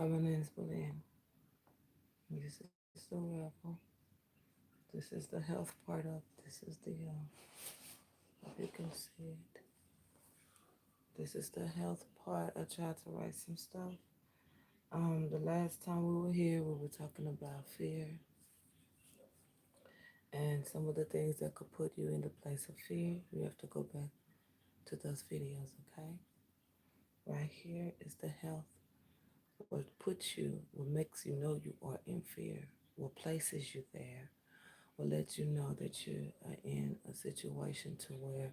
feminines within. This is the rebel. This is the health part of. This is the if you can see it. This is the health part. I tried to write some stuff. The last time we were here, we were talking about fear and some of the things that could put you in the place of fear. You have to go back to those videos, okay? Right here is the health. What puts you, what makes you know you are in fear, what places you there, what lets you know that you are in a situation to where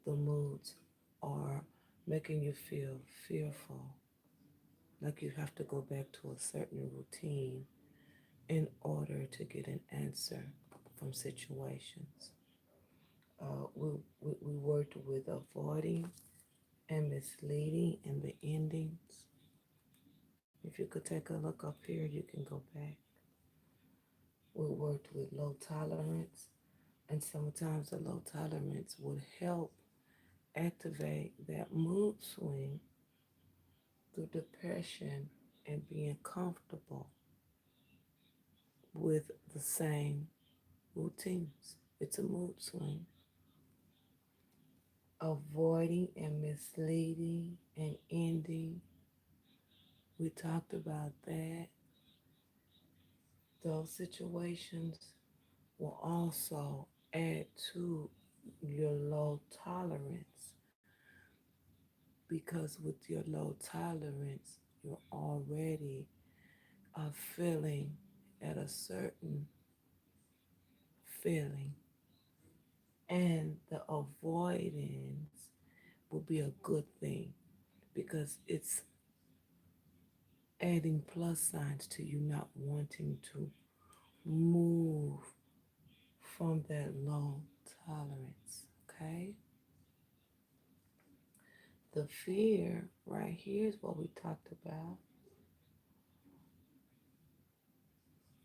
the moods are making you feel fearful, like you have to go back to a certain routine in order to get an answer from situations. We worked with avoiding and misleading and the endings. If you could take a look up here, you can go back. We worked with low tolerance, and sometimes the low tolerance would help activate that mood swing through depression and being comfortable with the same routines. It's a mood swing. Avoiding and misleading and ending. We talked about that. Those situations will also add to your low tolerance because with your low tolerance, you're already feeling at a certain feeling, and the avoidance will be a good thing because it's adding plus signs to you not wanting to move from that low tolerance. Okay? The fear right here is what we talked about.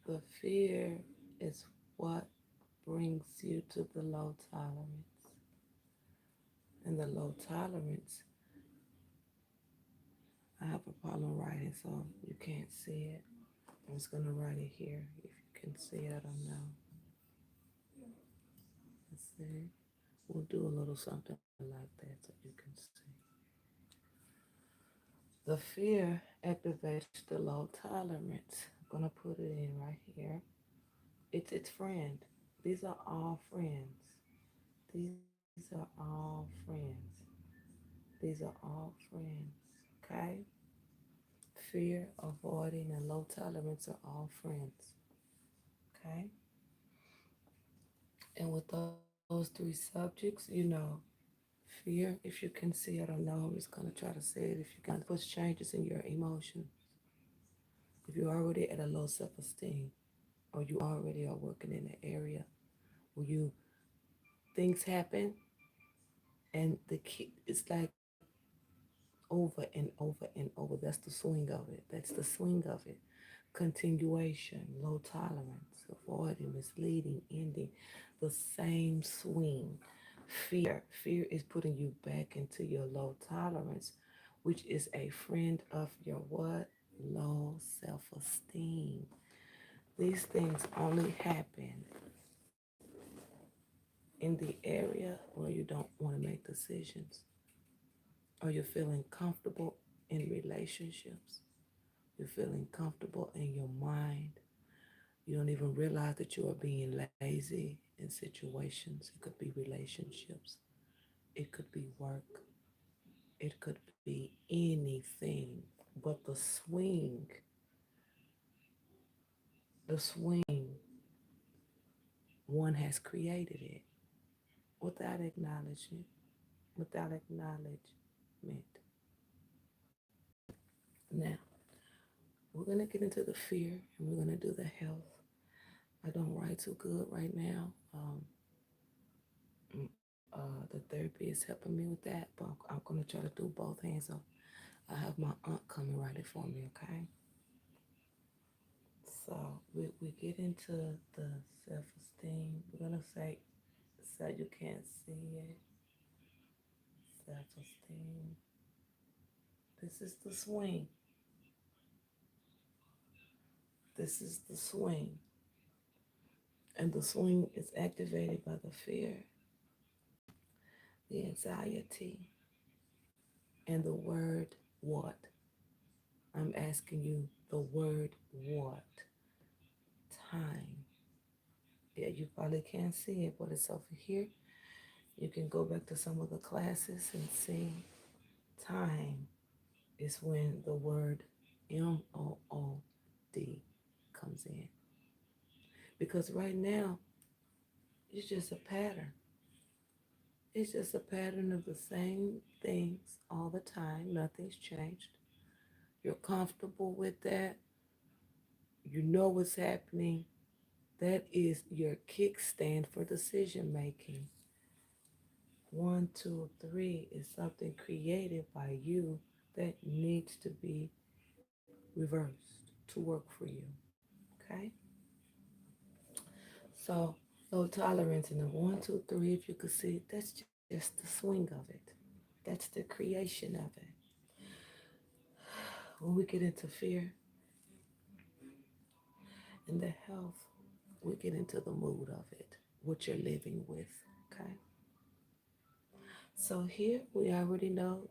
The fear is what brings you to the low tolerance. And the low tolerance, I have a problem writing, so you can't see it. I'm just going to write it here. If you can see it, I don't know. Let's see. We'll do a little something like that so you can see. The fear activates the low tolerance. I'm going to put it in right here. It's its friend. These are all friends. These are all friends. These are all friends. Okay? Fear, avoiding, and low tolerance are all friends. Okay? And with those three subjects, fear, if you can see, I don't know, I'm just going to try to say it. If you can, push changes in your emotions. If you're already at a low self esteem, or you already are working in an area where things happen and the key, it's like over and over and over. That's the swing of it. That's the swing of it. Continuation, low tolerance, avoiding, misleading, ending, the same swing. Fear is putting you back into your low tolerance, which is a friend of your what? Low self-esteem. These things only happen in the area where you don't want to make decisions, or you're feeling comfortable in relationships. You're feeling comfortable in your mind. You don't even realize that you are being lazy in situations. It could be relationships. It could be work. It could be anything. But the swing, one has created it without acknowledging, without acknowledgement. Now, we're going to get into the fear and we're going to do the health. I don't write too good right now. The therapy is helping me with that, but I'm going to try to do both hands up. I have my aunt coming write it for me, okay? So we get into the self-esteem. We're going to say you can't see it. Self-esteem. This is the swing. This is the swing. And the swing is activated by the fear, the anxiety, and the word what. I'm asking you the word what? Time. Yeah, you probably can't see it, but it's over here. You can go back to some of the classes and see time is when the word MOOD comes in. Because right now, it's just a pattern. It's just a pattern of the same things all the time. Nothing's changed. You're comfortable with that. You know what's happening. That is your kickstand for decision making. One, two, three is something created by you that needs to be reversed to work for you. Okay? So, low tolerance in the one, two, three, if you could see, that's just the swing of it. That's the creation of it. When we get into fear and the health, we get into the mood of it, what you're living with. Okay? So, here we already know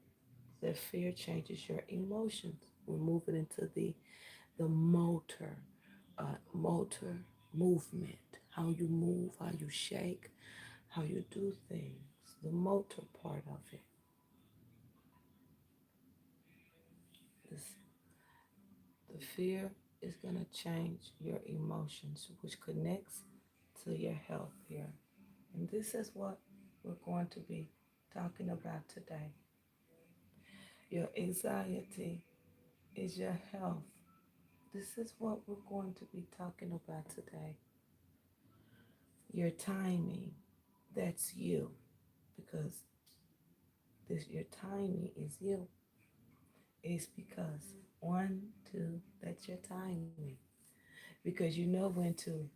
that fear changes your emotions. We're moving into the motor movement, how you move, how you shake, how you do things, the motor part of it. This, the fear is going to change your emotions, which connects to your health here. And this is what we're going to be talking about today. Your anxiety is your health. This is what we're going to be talking about today. Your timing, that's you. Because this your timing is you. It's because one, two, that's your timing. Because you know when to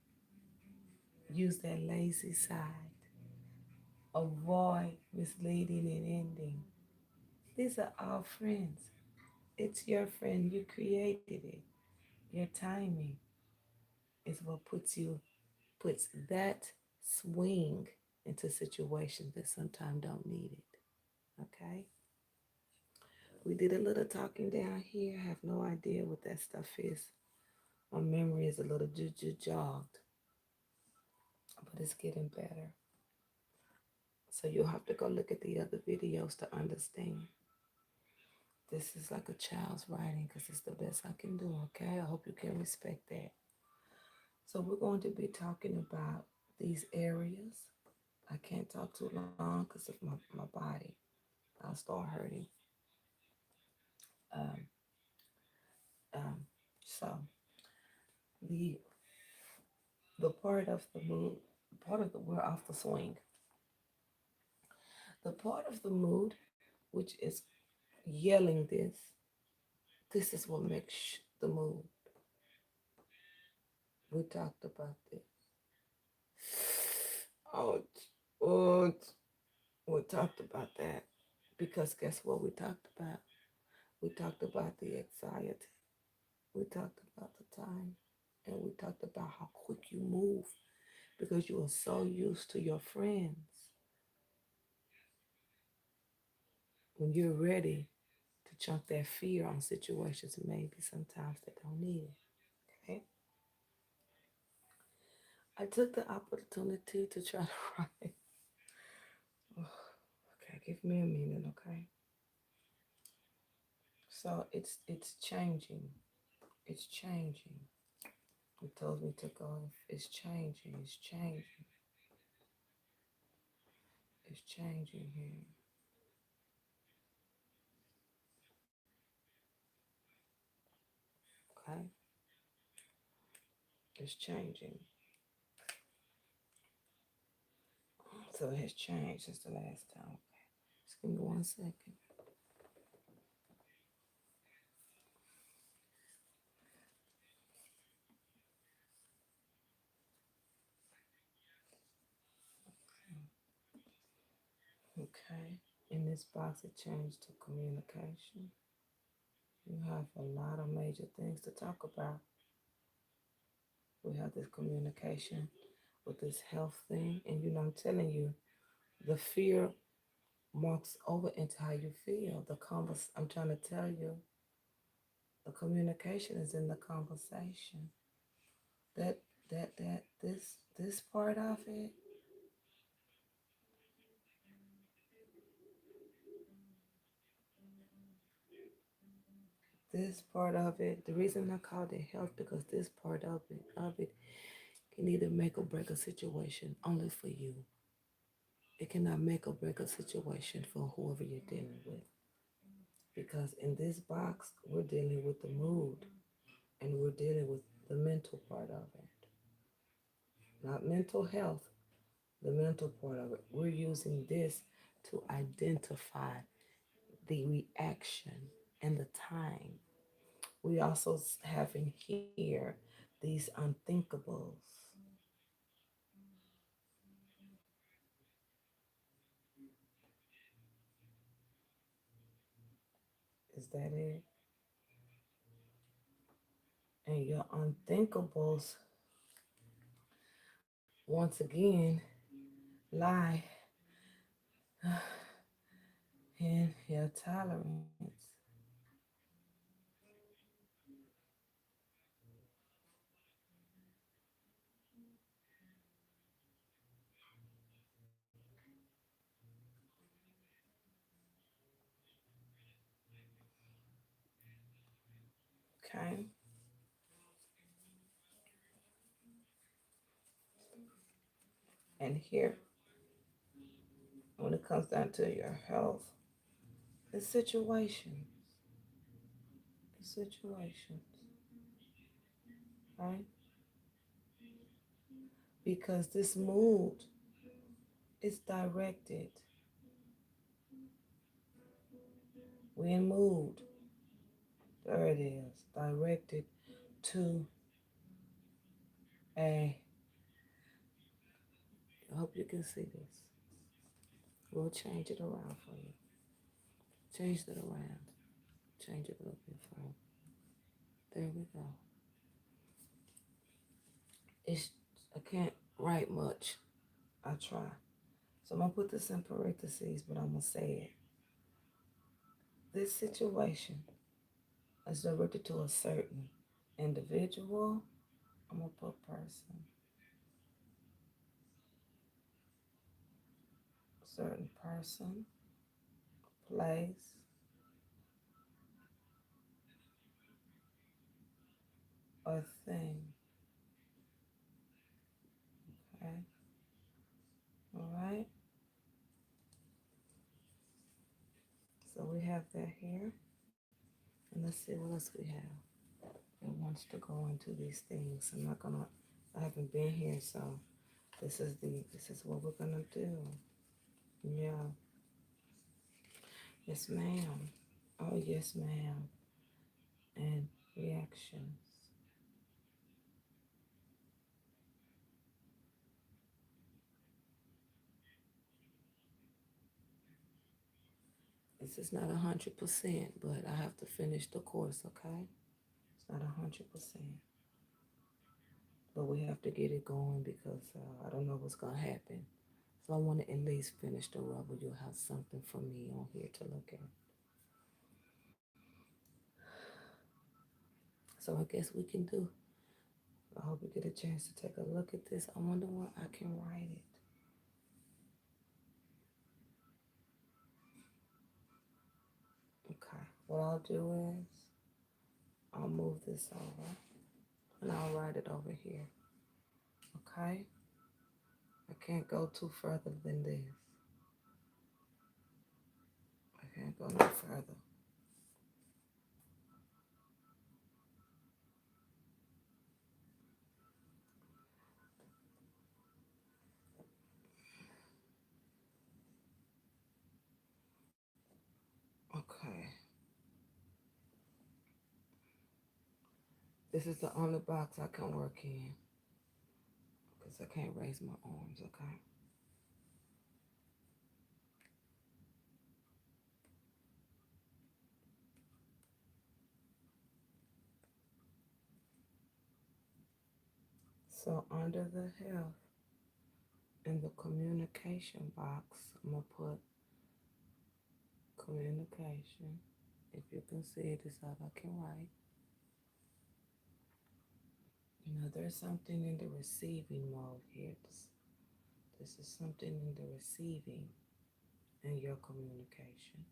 use that lazy side. Avoid misleading and ending. These are all friends. It's your friend. You created it. Your timing is what puts that swing into situations that sometimes don't need it. Okay? We did a little talking down here. I have no idea what that stuff is. My memory is a little jogged, but it's getting better. So you'll have to go look at the other videos to understand. This is like a child's writing because it's the best I can do, okay? I hope you can respect that. So we're going to be talking about these areas. I can't talk too long because of my body. I'll start hurting. Um, um, so the the part of the mood, part of the we're off the swing. The part of the mood, which is yelling this is what makes the mood. We talked about this. Ouch. Ouch. We talked about that. Because guess what we talked about? We talked about the anxiety. We talked about the time. And we talked about how quick you move because you are so used to your friends. When you're ready to chunk that fear on situations, maybe sometimes they don't need it. Okay? I took the opportunity to try to write. Okay, give me a minute, okay? So it's changing. It's changing. It tells me to go. It's changing. It's changing. It's changing here. Okay? It's changing. So it has changed since the last time. Okay. Just give me 1 second. Okay. In this box, it changed to communication. You have a lot of major things to talk about. We have this communication with this health thing. And I'm telling you, the fear marks over into how you feel. I'm trying to tell you, the communication is in the conversation. That this part of it, the reason I called it health because this part of it can either make or break a situation only for you. It cannot make or break a situation for whoever you're dealing with. Because in this box, we're dealing with the mood and we're dealing with the mental part of it. Not mental health, the mental part of it. We're using this to identify the reaction and the time. We also have in here these unthinkables. Is that it? And your unthinkables, once again, lie in your tolerance. Okay? And here, when it comes down to your health, the situations, right? Because this mood is directed. We in mood. There it is. Directed to a. I hope you can see this. We'll change it around for you. Change it around. Change it a little bit for you. There we go. It's I can't write much. I try. So I'm gonna put this in parentheses, but I'm gonna say it. This situation is directed to a certain individual. I'm gonna put person, certain person, place, or thing. Okay. All right. So we have that here, and let's see what else we have. It wants to go into these things. I'm not gonna. I haven't been here, so this is what we're gonna do. Yeah. Yes, ma'am. Oh, yes, ma'am. And reactions. This is not 100%, but I have to finish the course, okay? It's not 100%, but we have to get it going because I don't know what's gonna happen. So I want to at least finish the Revel. You'll have something from me on here to look at. So I guess we can do. I hope you get a chance to take a look at this. I wonder where I can write it. Okay. What I'll do is I'll move this over and I'll write it over here. Okay? I can't go too further than this. I can't go no further. Okay. This is the only box I can work in because I can't raise my arms, okay? So under the health, in the communication box, I'm going to put communication. If you can see it, it's all I can write. There's something in the receiving mode here. This is something in the receiving in your communication.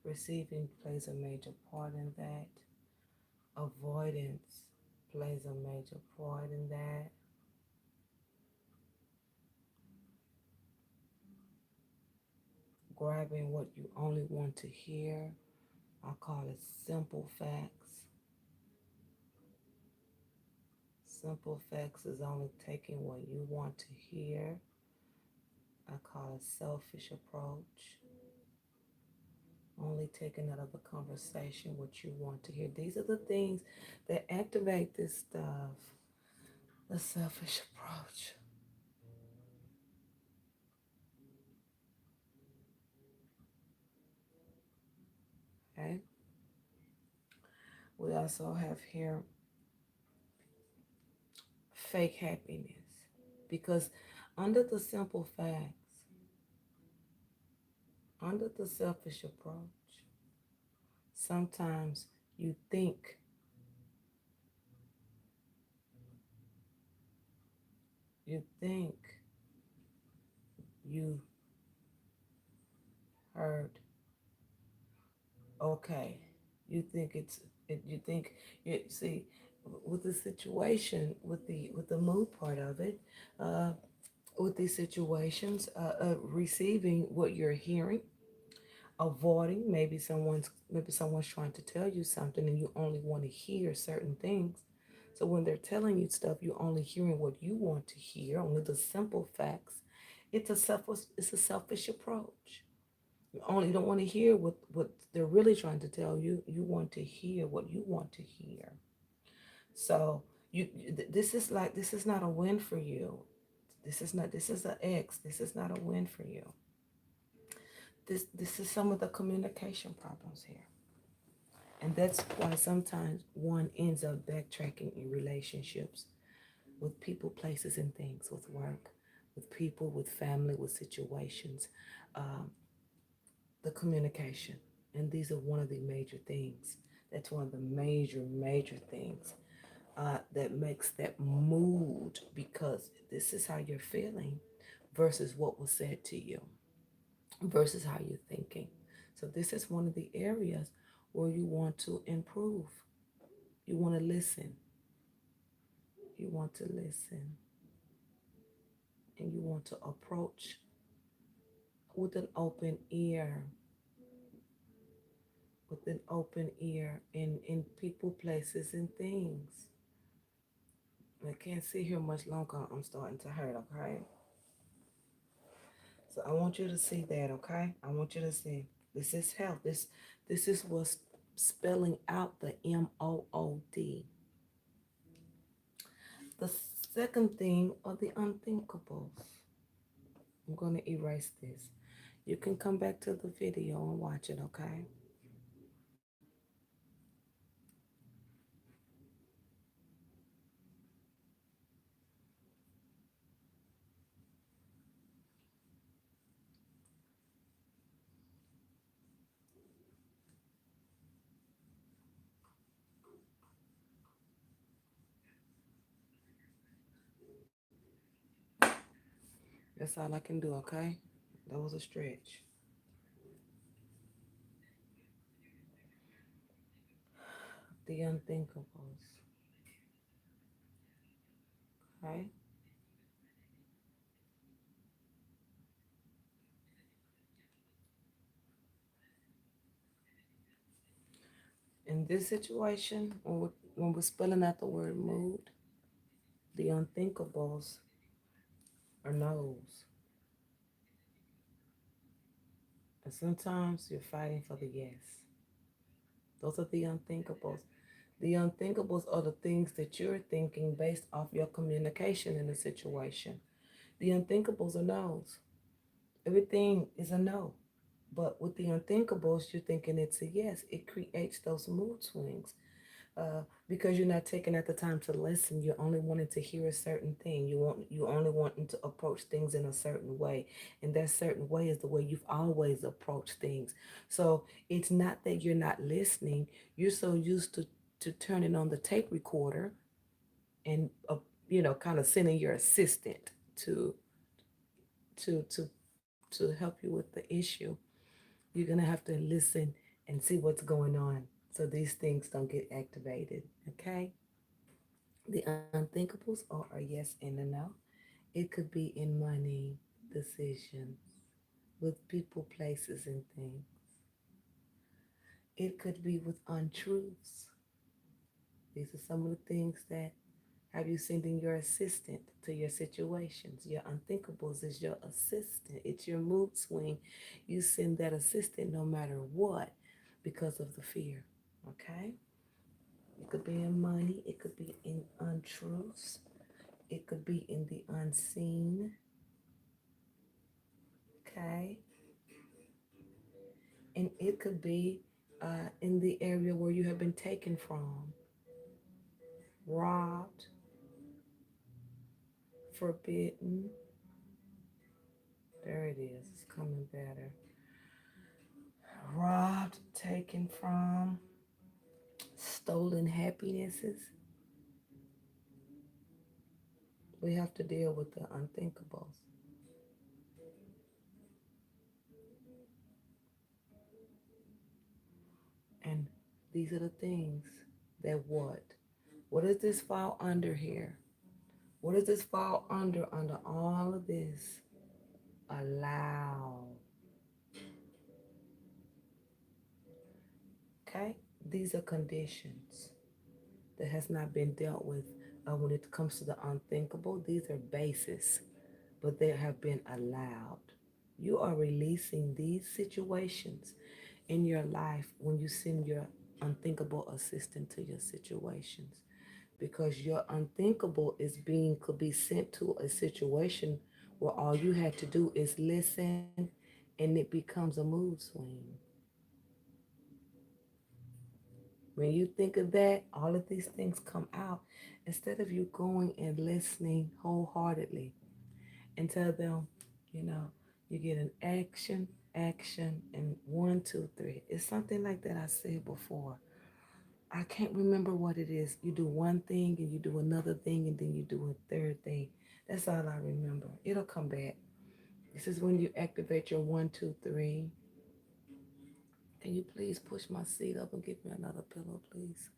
Receiving plays a major part in that. Avoidance plays a major part in that. Grabbing what you only want to hear. I call it simple facts. Simple facts is only taking what you want to hear. I call it selfish approach. Only taking out of the conversation what you want to hear. These are the things that activate this stuff. The selfish approach. Okay. We also have here fake happiness. Because under the simple facts, under the selfish approach, sometimes you think you think you heard okay. You think you see with the situation with the mood part of it, uh, with these situations, receiving what you're hearing, avoiding maybe someone's trying to tell you something and you only want to hear certain things. So when they're telling you stuff, you're only hearing what you want to hear, only the simple facts. It's a selfish approach. You don't want to hear what they're really trying to tell you. You want to hear what you want to hear. So this is not a win for you. This is an X. This is not a win for you. This is some of the communication problems here. And that's why sometimes one ends up backtracking in relationships with people, places, and things, with work, with people, with family, with situations. Um, the communication. And these are one of the major things. That's one of the major things that makes that mood, because this is how you're feeling versus what was said to you, versus how you're thinking. So this is one of the areas where you want to improve. You want to listen. You want to listen. And you want to approach with an open ear. With an open ear in people, places, and things. I can't sit here much longer. I'm starting to hurt, okay? So I want you to see that, okay? I want you to see. This is health. This is what's spelling out the MOOD. The second thing are the unthinkables. I'm going to erase this. You can come back to the video and watch it, okay? That's all I can do, okay? That was a stretch. The unthinkables, okay? In this situation, when we're spelling out the word mood, the unthinkables are no's. And sometimes you're fighting for the yes. Those are the unthinkables. The unthinkables are the things that you're thinking based off your communication in the situation. The unthinkables are no's. Everything is a no. But with the unthinkables, you're thinking it's a yes. It creates those mood swings. Because you're not taking at the time to listen. You're only wanting to hear a certain thing. You only wanting to approach things in a certain way, and that certain way is the way you've always approached things. So it's not that you're not listening. You're so used to turning on the tape recorder and kind of sending your assistant to to to to help you with the issue. You're gonna have to listen and see what's going on so these things don't get activated. Okay. The unthinkables are a yes and a no. It could be in money, decisions, with people, places, and things. It could be with untruths. These are some of the things that have you sending your assistant to your situations. Your unthinkables is your assistant. It's your mood swing. You send that assistant no matter what because of the fear. Okay? It could be in money. It could be in untruths. It could be in the unseen. Okay? And it could be in the area where you have been taken from, robbed, forbidden. There it is. It's coming better. Robbed, taken from, stolen happinesses. We have to deal with the unthinkables. And these are the things that what? What does this fall under here? What does this fall under all of this? Allow. Okay? These are conditions that has not been dealt with when it comes to the unthinkable. These are bases, but they have been allowed. You are releasing these situations in your life when you send your unthinkable assistant to your situations, because your unthinkable is being could be sent to a situation where all you had to do is listen and it becomes a mood swing. When you think of that, all of these things come out instead of you going and listening wholeheartedly and tell them, you know, you get an action, action, and one, two, three. It's something like that I said before. I can't remember what it is. You do one thing and you do another thing and then you do a third thing. That's all I remember. It'll come back. This is when you activate your one, two, three. Can you please push my seat up and give me another pillow, please?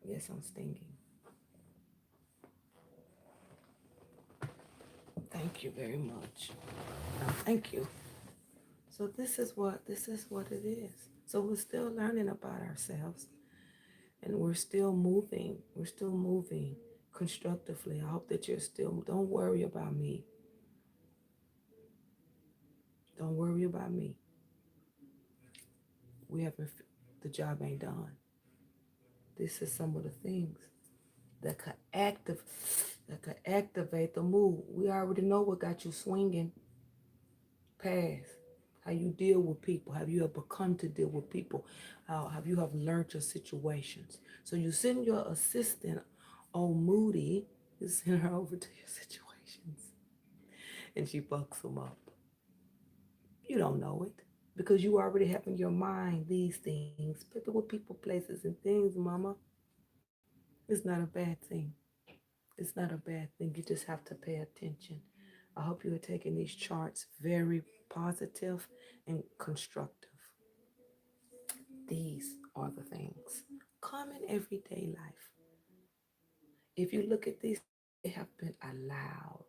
Yes, I'm stinging. Thank you very much. Thank you. So this is what it is. So we're still learning about ourselves and we're still moving. We're still moving constructively. I hope that you're still don't worry about me. Don't worry about me. We haven't the job ain't done. This is some of the things that could activate the mood. We already know what got you swinging past. How you deal with people. Have you ever come to deal with people? How have you have learned your situations? So you send your assistant, oh Moody, you send her over to your situations, and she fucks them up. You don't know it because you already have in your mind these things. People with people, places, and things, mama. It's not a bad thing. It's not a bad thing. You just have to pay attention. I hope you are taking these charts very positive and constructive. These are the things. Common everyday life. If you look at these, they have been allowed.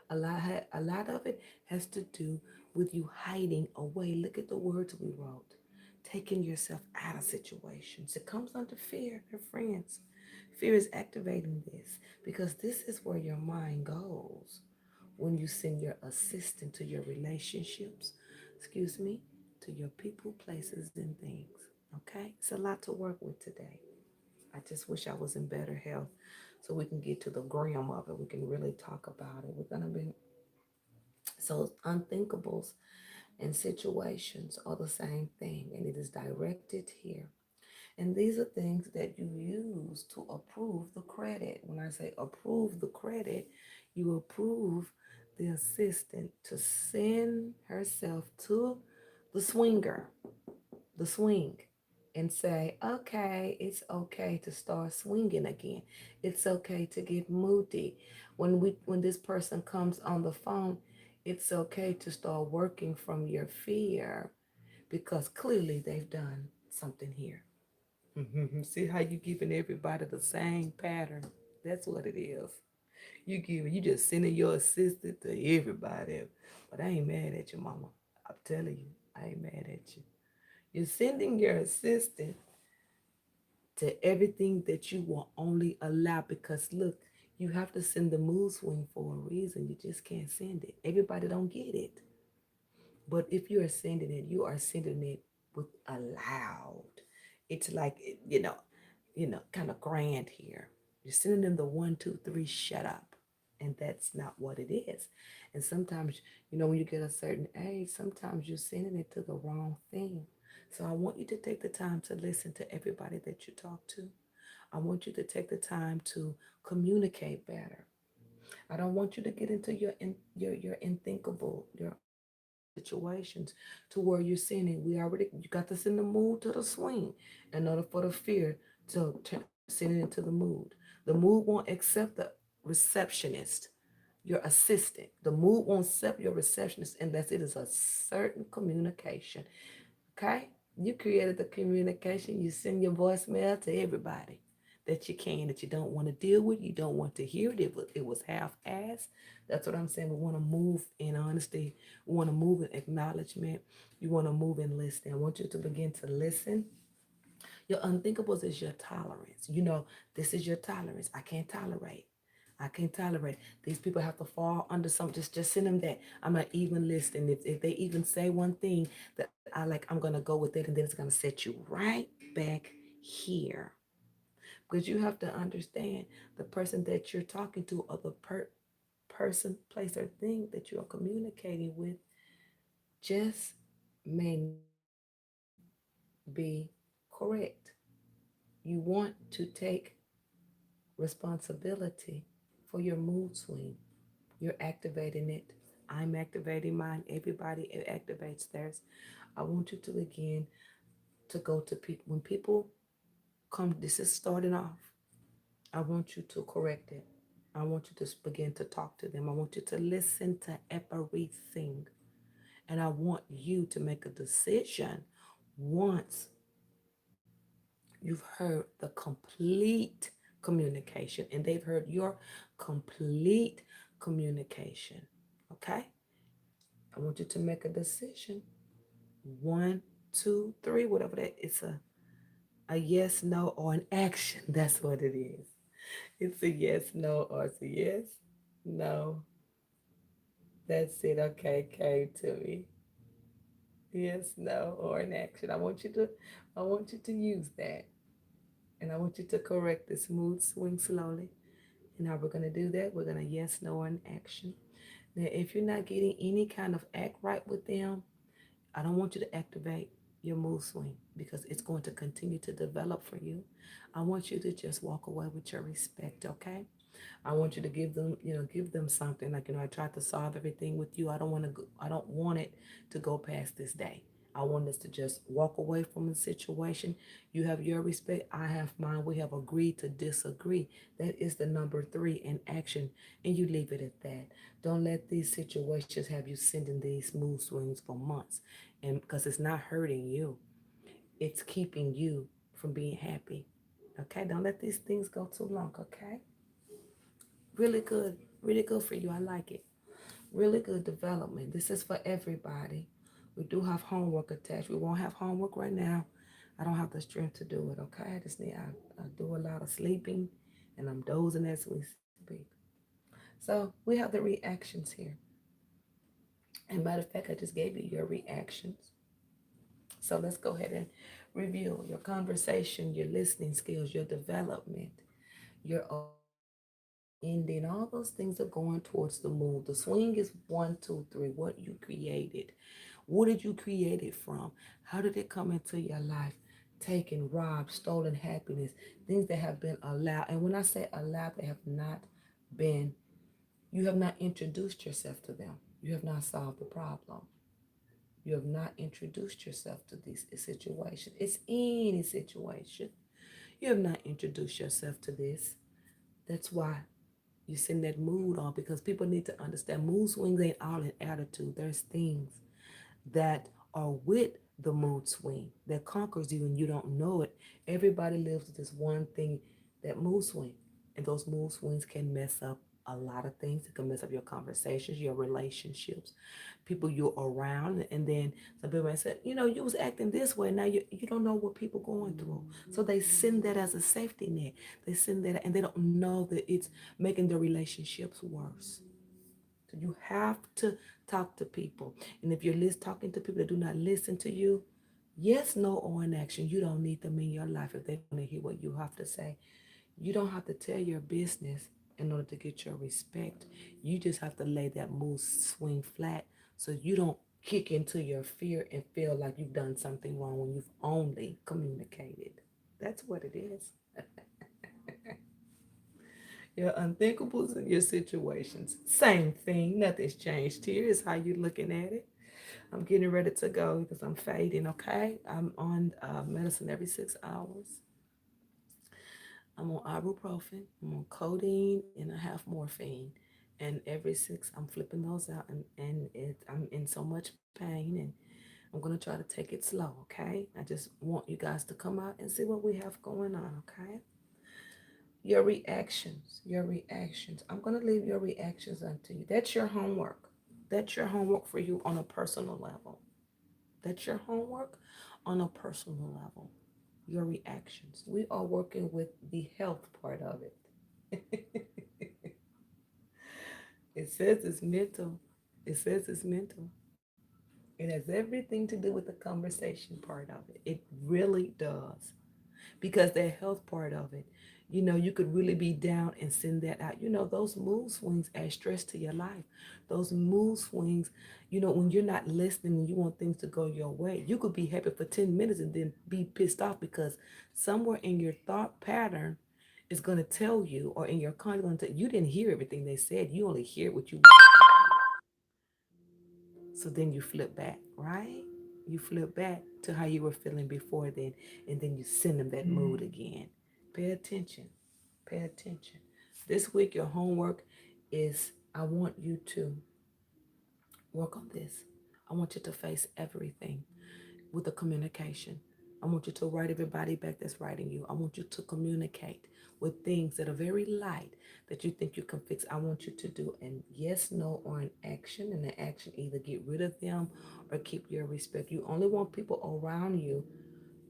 A lot of it has to do with you hiding away. Look at the words we wrote. Taking yourself out of situations. It comes under fear, my friends. Fear is activating this because this is where your mind goes when you send your assistant to your relationships, excuse me, to your people, places, and things. Okay? It's a lot to work with today. I just wish I was in better health so we can get to the gram of it. We can really talk about it. We're going to be so unthinkables and situations are the same thing, and it is directed here. And these are things that you use to approve the credit. When I say approve the credit, you approve the assistant to send herself to the swinger, the swing, and say, okay, it's okay to start swinging again. It's okay to get moody. When this person comes on the phone, it's okay to start working from your fear because clearly they've done something here. See how you giving everybody the same pattern? That's what it is. You just sending your assistant to everybody. But I ain't mad at you, mama. I'm telling you, I ain't mad at you. You're sending your assistant to everything that you will only allow because look, you have to send the mood swing for a reason. You just can't send it. Everybody don't get it. But if you are sending it, you are sending it with a loud. It's like kind of grand here. You're sending them the one, two, three, shut up. And that's not what it is. And sometimes, when you get a certain age, sometimes you're sending it to the wrong thing. So I want you to take the time to listen to everybody that you talk to. I want you to take the time to communicate better. I don't want you to get into your unthinkable, your unthinkable situations to where you're sending. You got to send the mood to the swing in order for the fear to send it into the mood. The mood won't accept the receptionist, your assistant. The mood won't accept your receptionist unless it is a certain communication. Okay? You created the communication. You send your voicemail to everybody that you can, that you don't want to deal with. You don't want to hear it. It was half-assed. That's what I'm saying. We want to move in honesty. We want to move in acknowledgement. You want to move in listening. I want you to begin to listen. Your unthinkables is your tolerance. This is your tolerance. I can't tolerate. I can't tolerate. These people have to fall under some. Just send them that. I'm not even listening. If they even say one thing that I like, I'm gonna go with it, and then it's gonna set you right back here. Because you have to understand the person that you're talking to, or the person, place, or thing that you're communicating with, just may not be correct. You want to take responsibility for your mood swing. You're activating it. I'm activating mine. Everybody activates theirs. I want you to begin to go to people. When people come, this is starting off. I want you to correct it. I want you to begin to talk to them. I want you to listen to everything. And I want you to make a decision once you've heard the complete communication and they've heard your complete communication. Okay? I want you to make a decision. One, two, three, whatever that it's a yes, no, or an action. That's what it is. It's a yes, no, or it's a yes, no. That's it. Okay, came to me. Yes, no, or an action. I want you to use that. And I want you to correct this mood swing slowly. And how we're going to do that, we're going to yes, no, or an action. Now, if you're not getting any kind of act right with them, I don't want you to activate your mood swing because it's going to continue to develop for you. I want you to just walk away with your respect, okay? I want you to give them something. Like, I tried to solve everything with you. I don't want it to go past this day. I want us to just walk away from the situation. You have your respect. I have mine. We have agreed to disagree. That is the number three in action. And you leave it at that. Don't let these situations have you sending these mood swings for months. And because it's not hurting you, it's keeping you from being happy. Okay? Don't let these things go too long, okay? Really good for you. I like it. Really good development. This is for everybody. We do have homework attached. We won't have homework right now. I don't have the strength to do it, okay? I do a lot of sleeping and I'm dozing as we speak. So we have the reactions here. And matter of fact, I just gave you your reactions. So let's go ahead and review your conversation, your listening skills, your development, your opening, your ending. All those things are going towards the moon. The swing is one, two, three. What you created. What did you create it from? How did it come into your life? taken, robbed, stolen happiness, things that have been allowed. And when I say allowed, they have not been, you have not introduced yourself to them. You have not solved the problem. You have not introduced yourself to this situation. It's any situation. You have not introduced yourself to this. That's why you send that mood on, because people need to understand mood swings ain't all in attitude. There's things that are with the mood swing that conquers you and you don't know it. Everybody lives with this one thing, that mood swing. And those mood swings can mess up a lot of things. It can mess up your conversations, your relationships, people you're around. And then some people might say, you was acting this way. Now you don't know what people going through. So they send that as a safety net. They send that and they don't know that it's making their relationships worse. So you have to talk to people. And if you're talking to people that do not listen to you, yes, no, or inaction, you don't need them in your life if they don't want to hear what you have to say. You don't have to tell your business in order to get your respect. You just have to lay that mood swing flat so you don't kick into your fear and feel like you've done something wrong when you've only communicated. That's what it is. Your unthinkables and your situations. Same thing. Nothing's changed here. It's how you're looking at it. I'm getting ready to go because I'm fading, okay? I'm on medicine every 6 hours. I'm on ibuprofen, I'm on codeine, and I have morphine. And every six, I'm flipping those out, and I'm in so much pain, and I'm gonna try to take it slow, okay? I just want you guys to come out and see what we have going on, okay? Your reactions, your reactions. I'm gonna leave your reactions unto you. That's your homework. That's your homework for you on a personal level. That's your homework on a personal level. Your reactions. We are working with the health part of it. It says it's mental. It says it's mental. It has everything to do with the conversation part of it. It really does. Because the health part of it, you could really be down and send that out. Those mood swings add stress to your life. Those mood swings, when you're not listening and you want things to go your way, you could be happy for 10 minutes and then be pissed off because somewhere in your thought pattern is going to tell you, or in your conscious going to tell you, you didn't hear everything they said. You only hear what you want to hear. So then you flip back, right? You flip back to how you were feeling before then, and then you send them that mood again. Pay attention. Pay attention. This week, your homework is, I want you to work on this. I want you to face everything with the communication. I want you to write everybody back that's writing you. I want you to communicate with things that are very light that you think you can fix. I want you to do an yes, no, or an action. And the action, either get rid of them or keep your respect. You only want people around you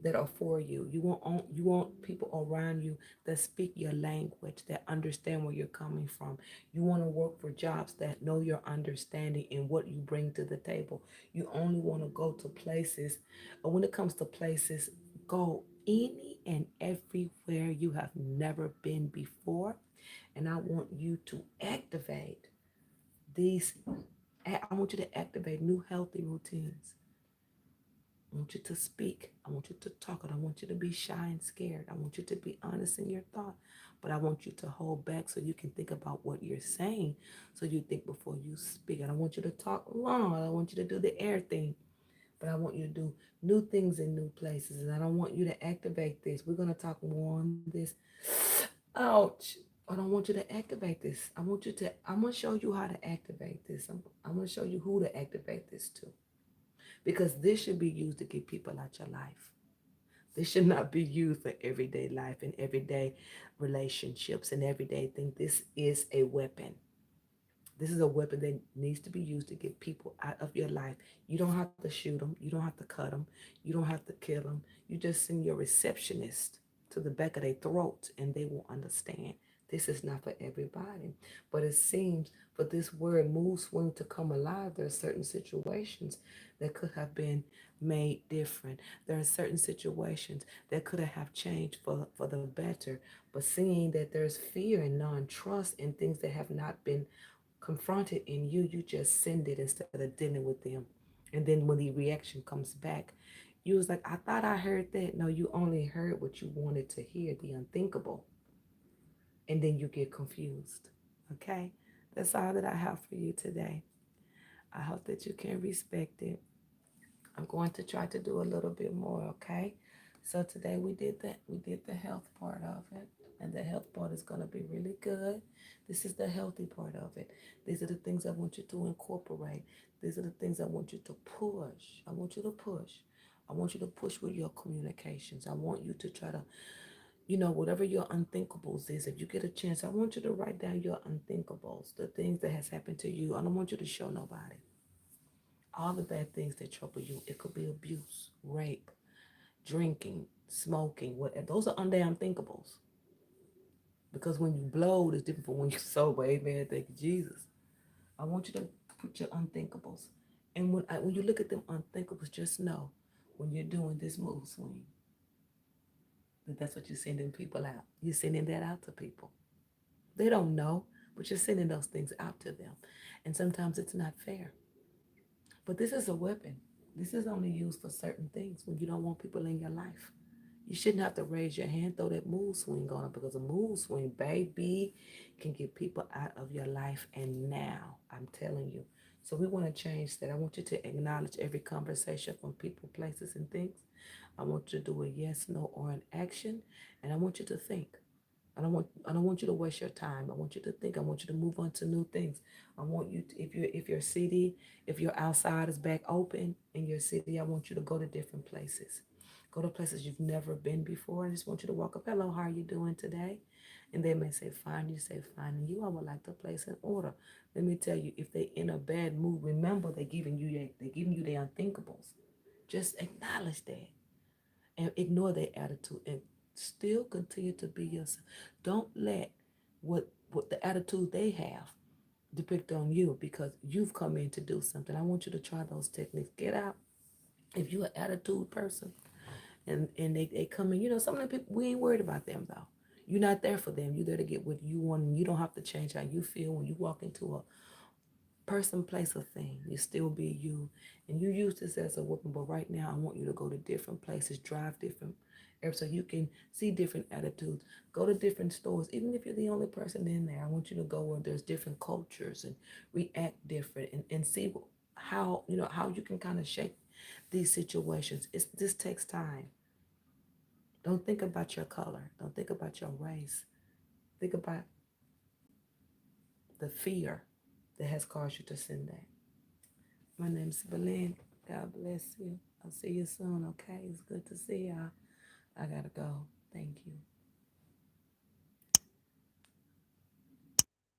that are for you. You want people around you that speak your language, that understand where you're coming from. You want to work for jobs that know your understanding and what you bring to the table. You only want to go to places, or when it comes to places, go any and everywhere you have never been before. And I want you to activate these. I want you to activate new healthy routines. I want you to speak. I want you to talk. I don't want you to be shy and scared. I want you to be honest in your thought. But I want you to hold back so you can think about what you're saying. So you think before you speak. I don't want you to talk long. I don't want you to do the air thing. But I want you to do new things in new places. And I don't want you to activate this. We're going to talk more on this. Ouch. I don't want you to activate this. I'm going to show you how to activate this. I'm going to show you who to activate this to, because this should be used to get people out your life. This should not be used for everyday life and everyday relationships and everyday things. This is a weapon. This is a weapon that needs to be used to get people out of your life. You don't have to shoot them. You don't have to cut them. You don't have to kill them. You just send your receptionist to the back of their throat and they will understand. This is not for everybody. But it seems for this word mood swing to come alive, there are certain situations that could have been made different. There are certain situations that could have changed for the better. But seeing that there's fear and non-trust and things that have not been confronted in you, you just send it instead of dealing with them. And then when the reaction comes back, You was like, I thought I heard that. No, you only heard what you wanted to hear, the unthinkable. And then you get confused. Okay? That's all that I have for you today. I hope that you can respect it. I'm going to try to do a little bit more, okay? So today we did the health part of it, and the health part is going to be really good. This is the healthy part of it. These are the things I want you to incorporate. These are the things I want you to push. I want you to push. I want you to push with your communications. I want you to try to, whatever your unthinkables is, if you get a chance, I want you to write down your unthinkables, the things that has happened to you. I don't want you to show nobody all the bad things that trouble you. It could be abuse, rape, drinking, smoking, whatever. Those are undamn thinkables. Because when you blow, it's different from when you're sober. Amen. Thank you, Jesus. I want you to put your unthinkables. And when you look at them unthinkables, just know when you're doing this move swing, that that's what you're sending people out. You're sending that out to people. They don't know, but you're sending those things out to them. And sometimes it's not fair. But this is a weapon. This is only used for certain things when you don't want people in your life. You shouldn't have to raise your hand, throw that mood swing on it, because a mood swing, baby, can get people out of your life. And now, I'm telling you. So we want to change that. I want you to acknowledge every conversation from people, places, and things. I want you to do a yes, no, or an action. And I want you to think. I don't want you to waste your time. I want you to think. I want you to move on to new things. I want you to, if your city, if your outside is back open in your city, I want you to go to different places. Go to places you've never been before. I just want you to walk up. Hello, how are you doing today? And they may say fine. You say fine. And you, I would like to place an order. Let me tell you, if they in a bad mood, remember they're giving you their unthinkables. Just acknowledge that and ignore their attitude and still continue to be yourself. Don't let what the attitude they have depict on you, because you've come in to do something. I want you to try those techniques. Get out. If you're an attitude person and they come in, some of the people, we ain't worried about them though. You're not there for them. You're there to get what you want, and you don't have to change how you feel when you walk into a person, place, or thing. You still be you, and you use this as a weapon. But right now, I want you to go to different places, drive different areas, so you can see different attitudes. Go to different stores, even if you're the only person in there. I want you to go where there's different cultures and react different, and see how you can kind of shape these situations. This takes time. Don't think about your color. Don't think about your race. Think about the fear that has caused you to send that. My name's Belen. God bless you. I'll see you soon, okay? It's good to see y'all. I gotta go.